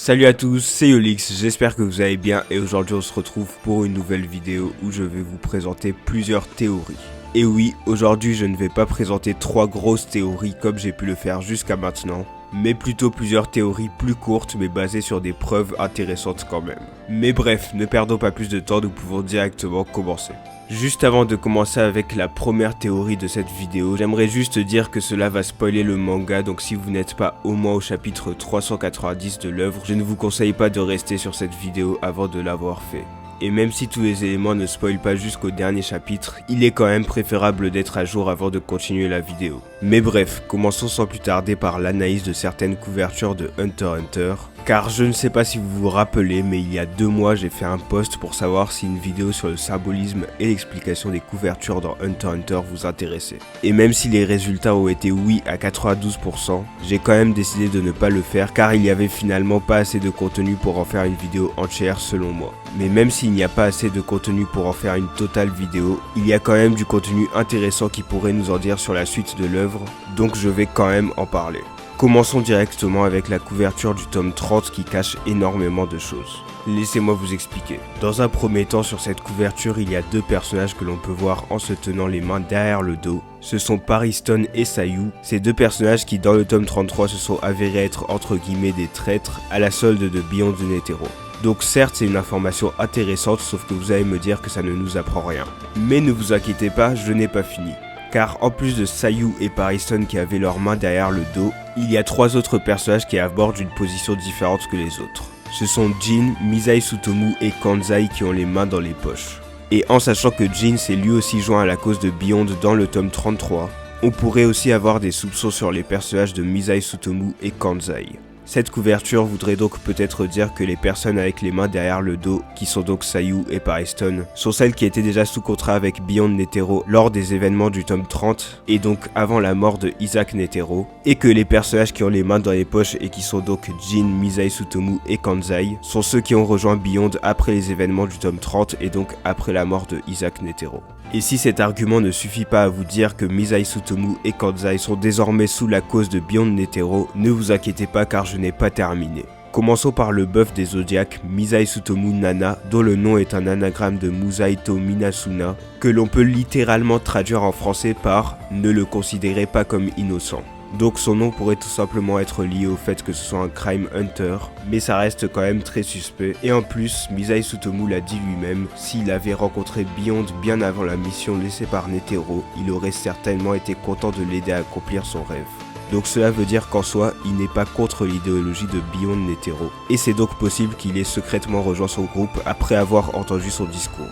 Salut à tous, c'est Yolix, j'espère que vous allez bien et aujourd'hui on se retrouve pour une nouvelle vidéo où je vais vous présenter plusieurs théories. Et oui, aujourd'hui je ne vais pas présenter 3 grosses théories comme j'ai pu le faire jusqu'à maintenant, mais plutôt plusieurs théories plus courtes mais basées sur des preuves intéressantes quand même. Mais bref, ne perdons pas plus de temps, nous pouvons directement commencer. Juste avant de commencer avec la première théorie de cette vidéo, j'aimerais juste dire que cela va spoiler le manga, donc si vous n'êtes pas au moins au chapitre 390 de l'œuvre, je ne vous conseille pas de rester sur cette vidéo avant de l'avoir fait. Et même si tous les éléments ne spoilent pas jusqu'au dernier chapitre, il est quand même préférable d'être à jour avant de continuer la vidéo. Mais bref, commençons sans plus tarder par l'analyse de certaines couvertures de Hunter x Hunter. Car je ne sais pas si vous vous rappelez, mais il y a 2 mois j'ai fait un post pour savoir si une vidéo sur le symbolisme et l'explication des couvertures dans Hunter x Hunter vous intéressait. Et même si les résultats ont été oui à 92%, j'ai quand même décidé de ne pas le faire car il y avait finalement pas assez de contenu pour en faire une vidéo entière selon moi. Mais même s'il n'y a pas assez de contenu pour en faire une totale vidéo, il y a quand même du contenu intéressant qui pourrait nous en dire sur la suite de l'œuvre, donc je vais quand même en parler. Commençons directement avec la couverture du tome 30 qui cache énormément de choses. Laissez-moi vous expliquer. Dans un premier temps, sur cette couverture, il y a 2 personnages que l'on peut voir en se tenant les mains derrière le dos. Ce sont Pariston et Sayu, ces 2 personnages qui dans le tome 33 se sont avérés être entre guillemets des traîtres à la solde de Beyond Netero. Donc certes c'est une information intéressante, sauf que vous allez me dire que ça ne nous apprend rien. Mais ne vous inquiétez pas, je n'ai pas fini. Car en plus de Sayu et Pariston qui avaient leurs mains derrière le dos, il y a 3 autres personnages qui abordent une position différente que les autres. Ce sont Jin, Misai Sutomu et Kanzai qui ont les mains dans les poches. Et en sachant que Jin s'est lui aussi joint à la cause de Beyond dans le tome 33, on pourrait aussi avoir des soupçons sur les personnages de Misai Sutomu et Kanzai. Cette couverture voudrait donc peut-être dire que les personnes avec les mains derrière le dos, qui sont donc Sayu et Pariston, sont celles qui étaient déjà sous contrat avec Beyond Netero lors des événements du tome 30, et donc avant la mort de Isaac Netero, et que les personnages qui ont les mains dans les poches et qui sont donc Jin, Misai Sutomu et Kanzai, sont ceux qui ont rejoint Beyond après les événements du tome 30 et donc après la mort de Isaac Netero. Et si cet argument ne suffit pas à vous dire que Misai Sutomu et Kanzai sont désormais sous la cause de Beyond Netero, ne vous inquiétez pas car je n'ai pas terminé. Commençons par le buff des Zodiacs, Misai Sutomu Nana, dont le nom est un anagramme de Musaito Minasuna, que l'on peut littéralement traduire en français par « ne le considérez pas comme innocent ». Donc son nom pourrait tout simplement être lié au fait que ce soit un crime hunter, mais ça reste quand même très suspect. Et en plus, Misai Sutomu l'a dit lui-même, s'il avait rencontré Beyond bien avant la mission laissée par Netero, il aurait certainement été content de l'aider à accomplir son rêve. Donc cela veut dire qu'en soi, il n'est pas contre l'idéologie de Beyond Netero. Et c'est donc possible qu'il ait secrètement rejoint son groupe après avoir entendu son discours.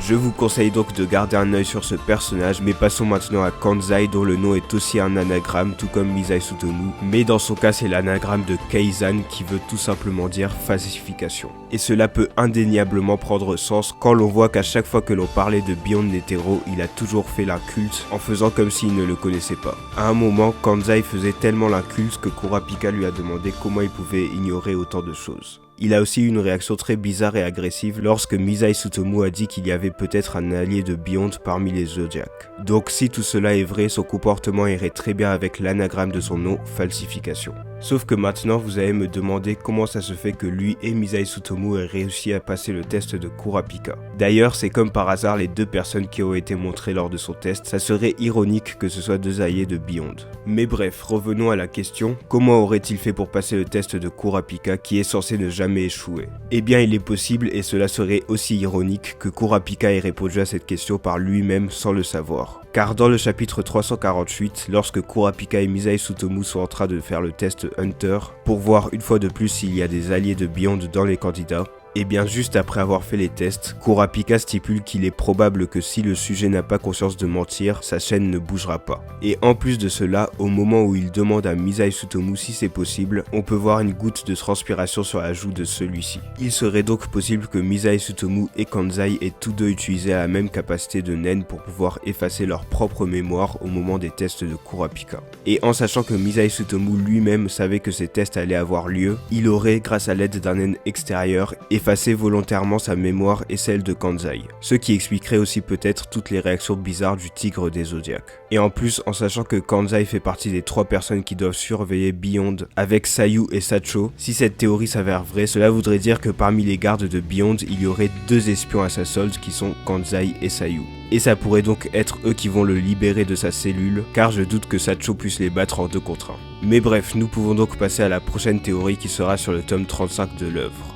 Je vous conseille donc de garder un œil sur ce personnage, mais passons maintenant à Kanzai dont le nom est aussi un anagramme tout comme Misai Sutomu, mais dans son cas c'est l'anagramme de Keizan qui veut tout simplement dire falsification. Et cela peut indéniablement prendre sens quand l'on voit qu'à chaque fois que l'on parlait de Beyond Netero, il a toujours fait l'inculte en faisant comme s'il ne le connaissait pas. À un moment, Kanzai faisait tellement l'inculte que Kurapika lui a demandé comment il pouvait ignorer autant de choses. Il a aussi eu une réaction très bizarre et agressive lorsque Misai Sutomu a dit qu'il y avait peut-être un allié de Beyond parmi les Zodiacs. Donc si tout cela est vrai, son comportement irait très bien avec l'anagramme de son nom, falsification. Sauf que maintenant vous allez me demander comment ça se fait que lui et Misai Sutomu aient réussi à passer le test de Kurapika. D'ailleurs c'est comme par hasard les 2 personnes qui ont été montrées lors de son test, ça serait ironique que ce soit 2 alliés de Beyond. Mais bref, revenons à la question, comment aurait-il fait pour passer le test de Kurapika qui est censé ne jamais échouer? Eh bien il est possible et cela serait aussi ironique que Kurapika ait répondu à cette question par lui-même sans le savoir. Car dans le chapitre 348, lorsque Kurapika et Misai Sutomu sont en train de faire le test Hunter, pour voir une fois de plus s'il y a des alliés de Beyond dans les candidats, et bien juste après avoir fait les tests, Kurapika stipule qu'il est probable que si le sujet n'a pas conscience de mentir, sa chaîne ne bougera pas. Et en plus de cela, au moment où il demande à Misai Sutomu si c'est possible, on peut voir une goutte de transpiration sur la joue de celui-ci. Il serait donc possible que Misai Sutomu et Kanzai aient tous 2 utilisé la même capacité de Nen pour pouvoir effacer leur propre mémoire au moment des tests de Kurapika. Et en sachant que Misai Sutomu lui-même savait que ces tests allaient avoir lieu, il aurait, grâce à l'aide d'un Nen extérieur, effacer volontairement sa mémoire et celle de Kansai, ce qui expliquerait aussi peut-être toutes les réactions bizarres du tigre des Zodiacs. Et en plus, en sachant que Kansai fait partie des 3 personnes qui doivent surveiller Beyond avec Sayu et Sacho, si cette théorie s'avère vraie, cela voudrait dire que parmi les gardes de Beyond, il y aurait 2 espions à sa solde qui sont Kansai et Sayu. Et ça pourrait donc être eux qui vont le libérer de sa cellule, car je doute que Sacho puisse les battre en 2 contre 1. Mais bref, nous pouvons donc passer à la prochaine théorie qui sera sur le tome 35 de l'œuvre.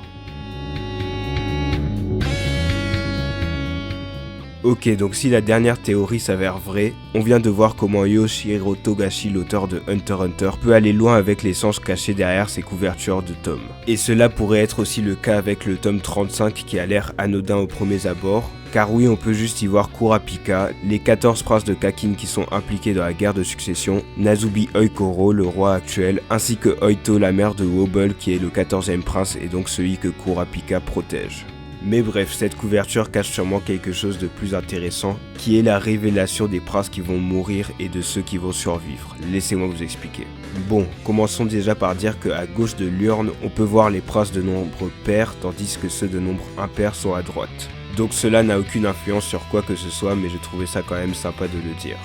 Ok, donc si la dernière théorie s'avère vraie, on vient de voir comment Yoshihiro Togashi, l'auteur de Hunter x Hunter, peut aller loin avec les sens cachés derrière ses couvertures de tomes. Et cela pourrait être aussi le cas avec le tome 35 qui a l'air anodin aux premiers abords, car oui, on peut juste y voir Kurapika, les 14 princes de Kakin qui sont impliqués dans la guerre de succession, Nazubi Oikoro, le roi actuel, ainsi que Oito, la mère de Wobble, qui est le 14e prince et donc celui que Kurapika protège. Mais bref, cette couverture cache sûrement quelque chose de plus intéressant, qui est la révélation des princes qui vont mourir et de ceux qui vont survivre. Laissez-moi vous expliquer. Bon, commençons déjà par dire qu'à gauche de l'urne, on peut voir les princes de nombre pair, tandis que ceux de nombre impair sont à droite. Donc cela n'a aucune influence sur quoi que ce soit, mais je trouvais ça quand même sympa de le dire.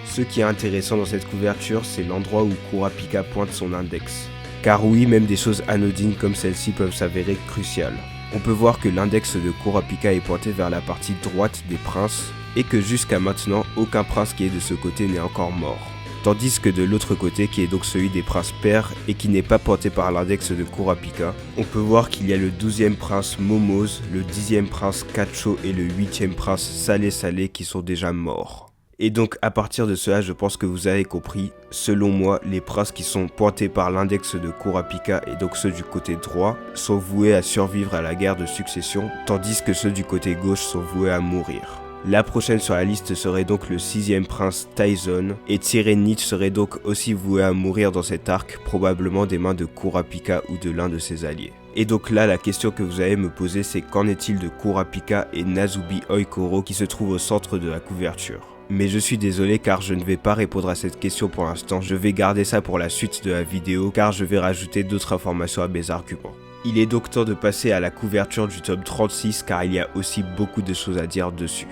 Ce qui est intéressant dans cette couverture, c'est l'endroit où Kurapika pointe son index. Car oui, même des choses anodines comme celle-ci peuvent s'avérer cruciales. On peut voir que l'index de Kurapika est pointé vers la partie droite des princes et que jusqu'à maintenant, aucun prince qui est de ce côté n'est encore mort. Tandis que de l'autre côté, qui est donc celui des princes pairs et qui n'est pas pointé par l'index de Kurapika, on peut voir qu'il y a le 12e prince Momoz, le 10e prince Kacho et le 8e prince Salé qui sont déjà morts. Et donc à partir de cela, je pense que vous avez compris, selon moi, les princes qui sont pointés par l'index de Kurapika et donc ceux du côté droit sont voués à survivre à la guerre de succession, tandis que ceux du côté gauche sont voués à mourir. La prochaine sur la liste serait donc le 6e prince Taizon, et Tsirenich serait donc aussi voué à mourir dans cet arc, probablement des mains de Kurapika ou de l'un de ses alliés. Et donc là, la question que vous allez me poser, c'est qu'en est-il de Kurapika et Nazubi Oikoro qui se trouvent au centre de la couverture? Mais je suis désolé car je ne vais pas répondre à cette question pour l'instant, je vais garder ça pour la suite de la vidéo car je vais rajouter d'autres informations à mes arguments. Il est donc temps de passer à la couverture du tome 36 car il y a aussi beaucoup de choses à dire dessus.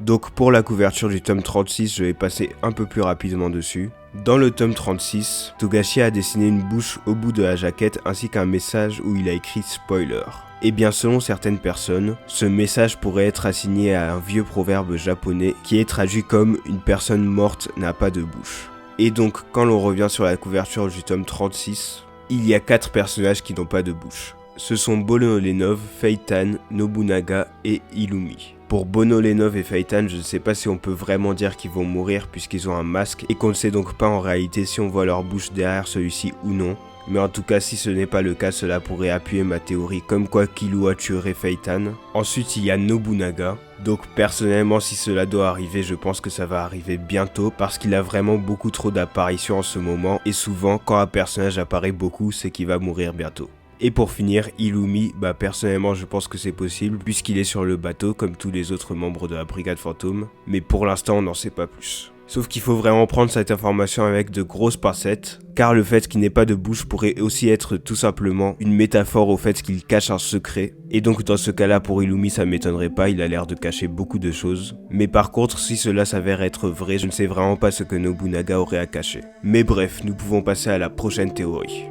Donc pour la couverture du tome 36, je vais passer un peu plus rapidement dessus. Dans le tome 36, Togashi a dessiné une bouche au bout de la jaquette ainsi qu'un message où il a écrit « Spoiler ». Et bien selon certaines personnes, ce message pourrait être assigné à un vieux proverbe japonais qui est traduit comme « une personne morte n'a pas de bouche ». Et donc quand l'on revient sur la couverture du tome 36, il y a 4 personnages qui n'ont pas de bouche. Ce sont Bonolenov, Feitan, Nobunaga et Illumi. Pour Bonolenov et Feitan, je ne sais pas si on peut vraiment dire qu'ils vont mourir puisqu'ils ont un masque et qu'on ne sait donc pas en réalité si on voit leur bouche derrière celui-ci ou non. Mais en tout cas, si ce n'est pas le cas, cela pourrait appuyer ma théorie comme quoi Killua tuerait Feitan. Ensuite, il y a Nobunaga. Donc personnellement, si cela doit arriver, je pense que ça va arriver bientôt parce qu'il a vraiment beaucoup trop d'apparitions en ce moment et souvent, quand un personnage apparaît beaucoup, c'est qu'il va mourir bientôt. Et pour finir, Illumi, personnellement je pense que c'est possible puisqu'il est sur le bateau comme tous les autres membres de la brigade fantôme, mais pour l'instant on n'en sait pas plus. Sauf qu'il faut vraiment prendre cette information avec de grosses pincettes, car le fait qu'il n'ait pas de bouche pourrait aussi être tout simplement une métaphore au fait qu'il cache un secret, et donc dans ce cas-là pour Illumi ça m'étonnerait pas, il a l'air de cacher beaucoup de choses. Mais par contre si cela s'avère être vrai, je ne sais vraiment pas ce que Nobunaga aurait à cacher. Mais bref, nous pouvons passer à la prochaine théorie.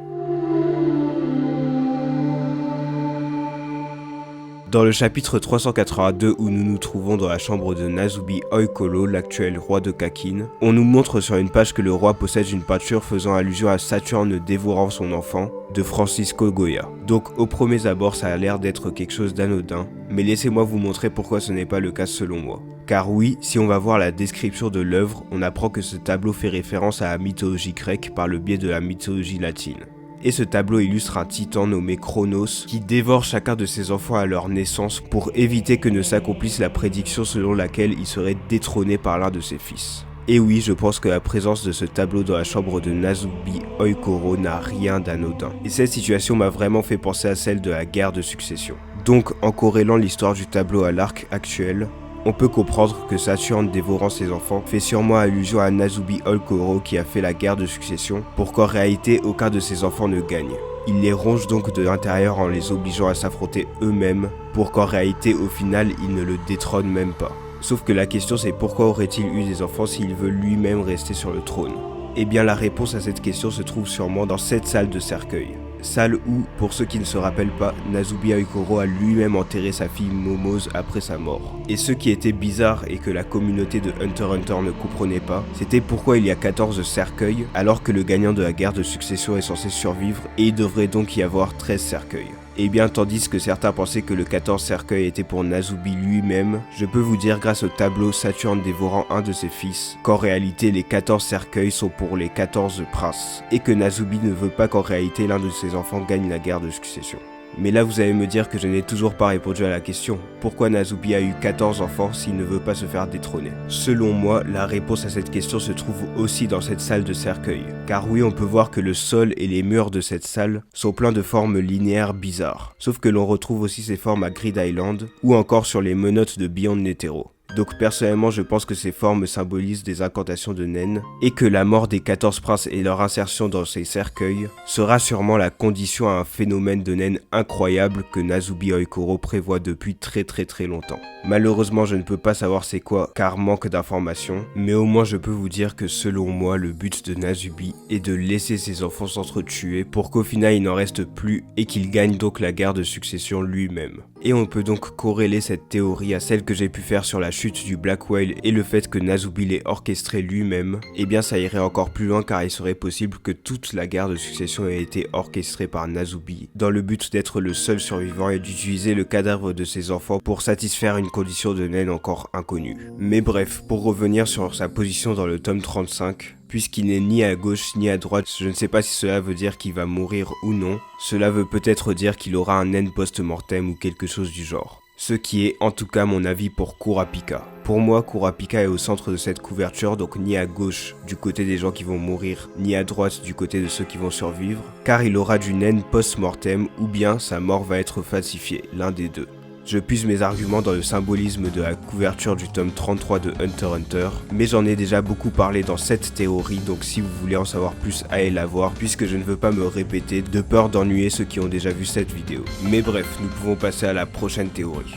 Dans le chapitre 382 où nous nous trouvons dans la chambre de Nazubi Oikoro, l'actuel roi de Kakin, on nous montre sur une page que le roi possède une peinture faisant allusion à Saturne dévorant son enfant, de Francisco Goya. Donc au premier abord ça a l'air d'être quelque chose d'anodin, mais laissez-moi vous montrer pourquoi ce n'est pas le cas selon moi. Car oui, si on va voir la description de l'œuvre, on apprend que ce tableau fait référence à la mythologie grecque par le biais de la mythologie latine. Et ce tableau illustre un titan nommé Chronos qui dévore chacun de ses enfants à leur naissance pour éviter que ne s'accomplisse la prédiction selon laquelle il serait détrôné par l'un de ses fils. Et oui, je pense que la présence de ce tableau dans la chambre de Nazubi Oikoro n'a rien d'anodin. Et cette situation m'a vraiment fait penser à celle de la guerre de succession. Donc en corrélant l'histoire du tableau à l'arc actuel, On peut comprendre que Saturne dévorant ses enfants fait sûrement allusion à Nasubi Olkoro qui a fait la guerre de succession pour qu'en réalité aucun de ses enfants ne gagne. Il les ronge donc de l'intérieur en les obligeant à s'affronter eux-mêmes pour qu'en réalité au final il ne le détrône même pas. Sauf que la question c'est pourquoi aurait-il eu des enfants s'il veut lui-même rester sur le trône? Eh bien la réponse à cette question se trouve sûrement dans cette salle de cercueil. Salle où, pour ceux qui ne se rappellent pas, Nasubi Olkoro a lui-même enterré sa fille Momose après sa mort. Et ce qui était bizarre et que la communauté de Hunter x Hunter ne comprenait pas, c'était pourquoi il y a 14 cercueils alors que le gagnant de la guerre de succession est censé survivre et il devrait donc y avoir 13 cercueils. Et bien tandis que certains pensaient que le 14 cercueil était pour Nasubi lui-même, je peux vous dire grâce au tableau Saturne dévorant un de ses fils, qu'en réalité les 14 cercueils sont pour les 14 princes, et que Nasubi ne veut pas qu'en réalité l'un de ses enfants gagne la guerre de succession. Mais là vous allez me dire que je n'ai toujours pas répondu à la question, pourquoi Nasubi a eu 14 enfants s'il ne veut pas se faire détrôner? Selon moi, la réponse à cette question se trouve aussi dans cette salle de cercueil. Car oui, on peut voir que le sol et les murs de cette salle sont pleins de formes linéaires bizarres. Sauf que l'on retrouve aussi ces formes à Grid Island, ou encore sur les menottes de Beyond Netero. Donc personnellement je pense que ces formes symbolisent des incantations de Nen, et que la mort des 14 princes et leur insertion dans ces cercueils sera sûrement la condition à un phénomène de Nen incroyable que Nasubi Olkoro prévoit depuis très longtemps. Malheureusement je ne peux pas savoir c'est quoi car manque d'informations, mais au moins je peux vous dire que selon moi le but de Nasubi est de laisser ses enfants s'entretuer pour qu'au final il n'en reste plus et qu'il gagne donc la guerre de succession lui-même. Et on peut donc corréler cette théorie à celle que j'ai pu faire sur la chute du Black Whale et le fait que Nasubi l'ait orchestré lui-même, et bien ça irait encore plus loin car il serait possible que toute la guerre de succession ait été orchestrée par Nasubi, dans le but d'être le seul survivant et d'utiliser le cadavre de ses enfants pour satisfaire une condition de Nen encore inconnue. Mais bref, pour revenir sur sa position dans le tome 35, puisqu'il n'est ni à gauche ni à droite, je ne sais pas si cela veut dire qu'il va mourir ou non, cela veut peut-être dire qu'il aura un Nen post-mortem ou quelque chose du genre. Ce qui est en tout cas mon avis pour Kurapika. Pour moi, Kurapika est au centre de cette couverture, donc ni à gauche du côté des gens qui vont mourir, ni à droite du côté de ceux qui vont survivre, car il aura du Nen post-mortem ou bien sa mort va être falsifiée, l'un des deux. Je puise mes arguments dans le symbolisme de la couverture du tome 33 de Hunter x Hunter, mais j'en ai déjà beaucoup parlé dans cette théorie, donc si vous voulez en savoir plus, allez la voir, puisque je ne veux pas me répéter de peur d'ennuyer ceux qui ont déjà vu cette vidéo. Mais bref, nous pouvons passer à la prochaine théorie.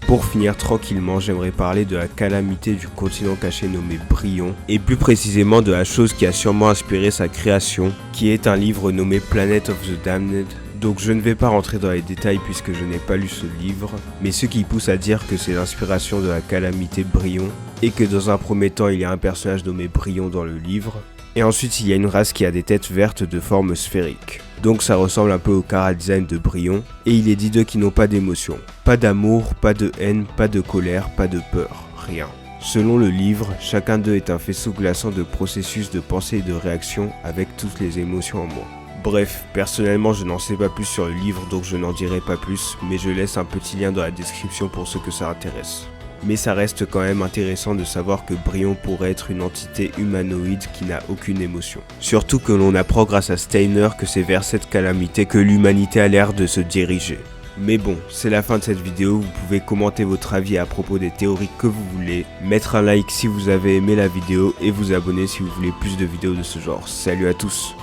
Pour finir tranquillement, j'aimerais parler de la calamité du continent caché nommé Bryon, et plus précisément de la chose qui a sûrement inspiré sa création, qui est un livre nommé Planet of the Damned. Donc je ne vais pas rentrer dans les détails puisque je n'ai pas lu ce livre, mais ce qui pousse à dire que c'est l'inspiration de la calamité Bryon, et que dans un premier temps il y a un personnage nommé Bryon dans le livre, et ensuite il y a une race qui a des têtes vertes de forme sphérique. Donc ça ressemble un peu au chara-design de Bryon, et il est dit d'eux qui n'ont pas d'émotion. Pas d'amour, pas de haine, pas de colère, pas de peur, rien. Selon le livre, chacun d'eux est un faisceau glaçant de processus de pensée et de réaction avec toutes les émotions en moi. Bref, personnellement je n'en sais pas plus sur le livre donc je n'en dirai pas plus, mais je laisse un petit lien dans la description pour ceux que ça intéresse. Mais ça reste quand même intéressant de savoir que Bryon pourrait être une entité humanoïde qui n'a aucune émotion. Surtout que l'on apprend grâce à Steiner que c'est vers cette calamité que l'humanité a l'air de se diriger. Mais bon, c'est la fin de cette vidéo, vous pouvez commenter votre avis à propos des théories que vous voulez, mettre un like si vous avez aimé la vidéo et vous abonner si vous voulez plus de vidéos de ce genre. Salut à tous!